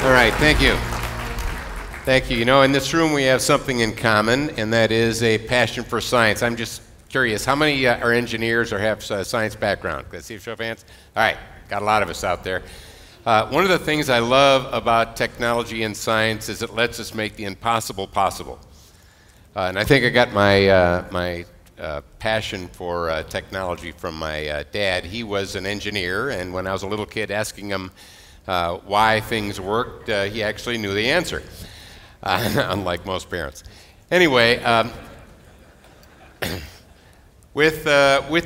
All right, thank you. Thank you. You know, in this room we have something in common, and that is a passion for science. I'm just curious, how many are engineers or have science background? Let's see a show of hands. All right, got a lot of us out there. One of the things I love about technology and science is it lets us make the impossible possible. And I think I got my passion for technology from my dad. He was an engineer, and when I was a little kid asking him why things worked, he actually knew the answer, unlike most parents. Anyway, with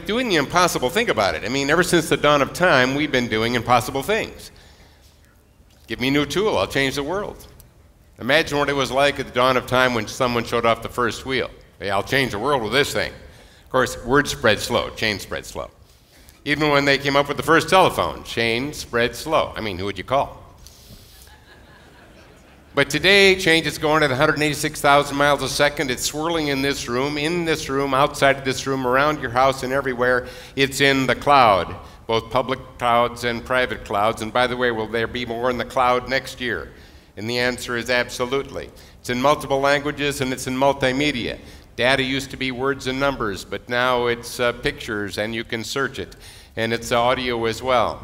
doing the impossible, think about it. I mean, ever since the dawn of time, we've been doing impossible things. Give me a new tool, I'll change the world. Imagine what it was like at the dawn of time when someone showed off the first wheel. Hey, I'll change the world with this thing. Of course, word spread slow, change spread slow. Even when they came up with the first telephone, change spread slow. I mean, who would you call? But today, change is going at 186,000 miles a second. It's swirling in this room, outside of this room, around your house, and everywhere. It's in the cloud, both public clouds and private clouds. And by the way, will there be more in the cloud next year? And the answer is absolutely. It's in multiple languages and it's in multimedia. Data used to be words and numbers, but now it's pictures and you can search it. And it's audio as well.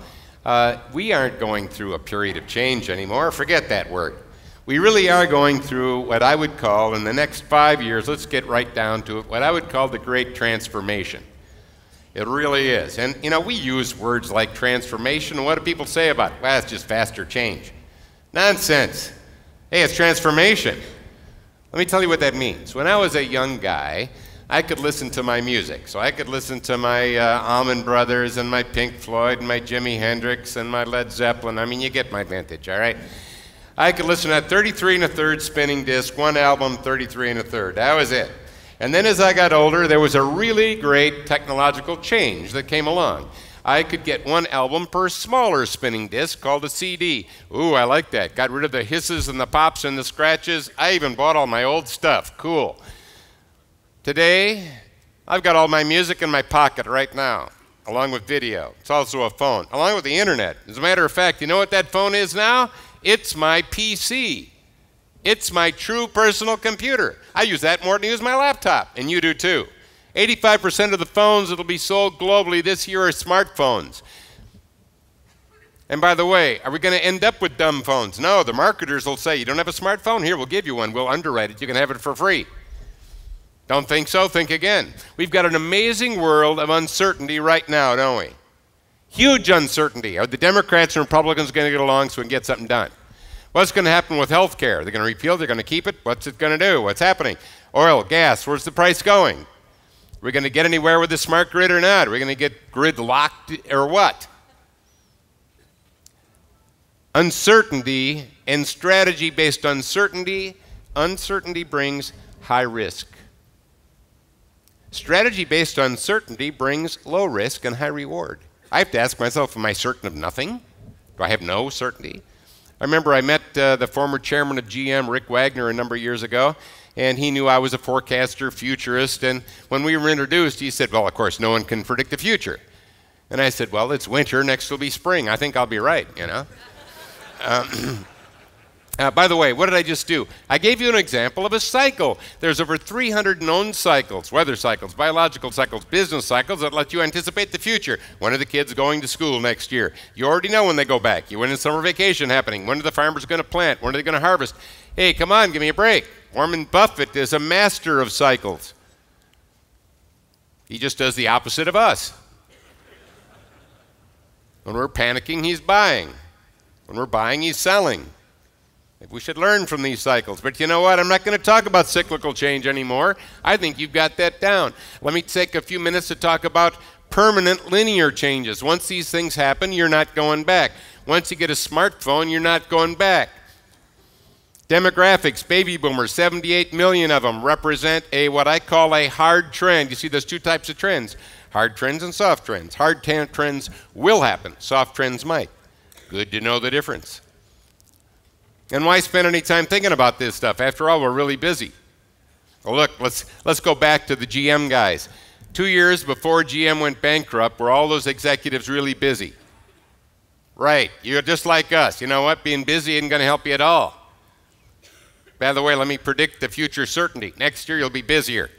We aren't going through a period of change anymore. Forget that word. We really are going through what I would call, in the next 5 years, let's get right down to it, what I would call the Great Transformation. It really is. And you know, we use words like transformation, and what do people say about it? Well, it's just faster change. Nonsense. Hey, it's transformation. Let me tell you what that means. When I was a young guy, I could listen to my music. So I could listen to my Allman Brothers and my Pink Floyd and my Jimi Hendrix and my Led Zeppelin. I mean, you get my vintage, all right? I could listen to 33 1/3 spinning disc, one album, 33 1/3. That was it. And then as I got older, there was a really great technological change that came along. I could get one album per smaller spinning disc called a CD. Ooh, I like that. Got rid of the hisses and the pops and the scratches. I even bought all my old stuff. Cool. Today, I've got all my music in my pocket right now, along with video. It's also a phone, along with the internet. As a matter of fact, you know what that phone is now? It's my PC. It's my true personal computer. I use that more than I use my laptop, and you do too. 85% of the phones that will be sold globally this year are smartphones. And by the way, are we going to end up with dumb phones? No, the marketers will say, you don't have a smartphone? Here, we'll give you one. We'll underwrite it. You can have it for free. Don't think so? Think again. We've got an amazing world of uncertainty right now, don't we? Huge uncertainty. Are the Democrats and Republicans going to get along so we can get something done? What's going to happen with health care? They're going to repeal it? They're going to keep it? What's it going to do? What's happening? Oil, gas, where's the price going? Are we going to get anywhere with the smart grid or not? Are we going to get grid locked or what? Uncertainty and strategy based on uncertainty brings high risk. Strategy based on certainty brings low risk and high reward. I have to ask myself, am I certain of nothing? Do I have no certainty? I remember I met the former chairman of GM, Rick Wagner, a number of years ago, and he knew I was a forecaster, futurist, and when we were introduced, he said, well, of course, no one can predict the future. And I said, well, it's winter, next will be spring. I think I'll be right, you know. By the way, what did I just do? I gave you an example of a cycle. There's over 300 known cycles, weather cycles, biological cycles, business cycles that let you anticipate the future. When are the kids going to school next year? You already know when they go back. When is summer vacation happening? When are the farmers going to plant? When are they going to harvest? Hey, come on, give me a break. Warren Buffett is a master of cycles. He just does the opposite of us. When we're panicking, he's buying. When we're buying, he's selling. We should learn from these cycles. But you know what? I'm not going to talk about cyclical change anymore. I think you've got that down. Let me take a few minutes to talk about permanent linear changes. Once these things happen, you're not going back. Once you get a smartphone, you're not going back. Demographics, baby boomers, 78 million of them represent what I call a hard trend. You see, there's two types of trends, hard trends and soft trends. Hard trends will happen. Soft trends might. Good to know the difference. And why spend any time thinking about this stuff? After all, we're really busy. Well, look, let's go back to the GM guys. 2 years before GM went bankrupt, were all those executives really busy? Right. You're just like us. You know what? Being busy isn't going to help you at all. By the way, let me predict the future certainty. Next year, you'll be busier.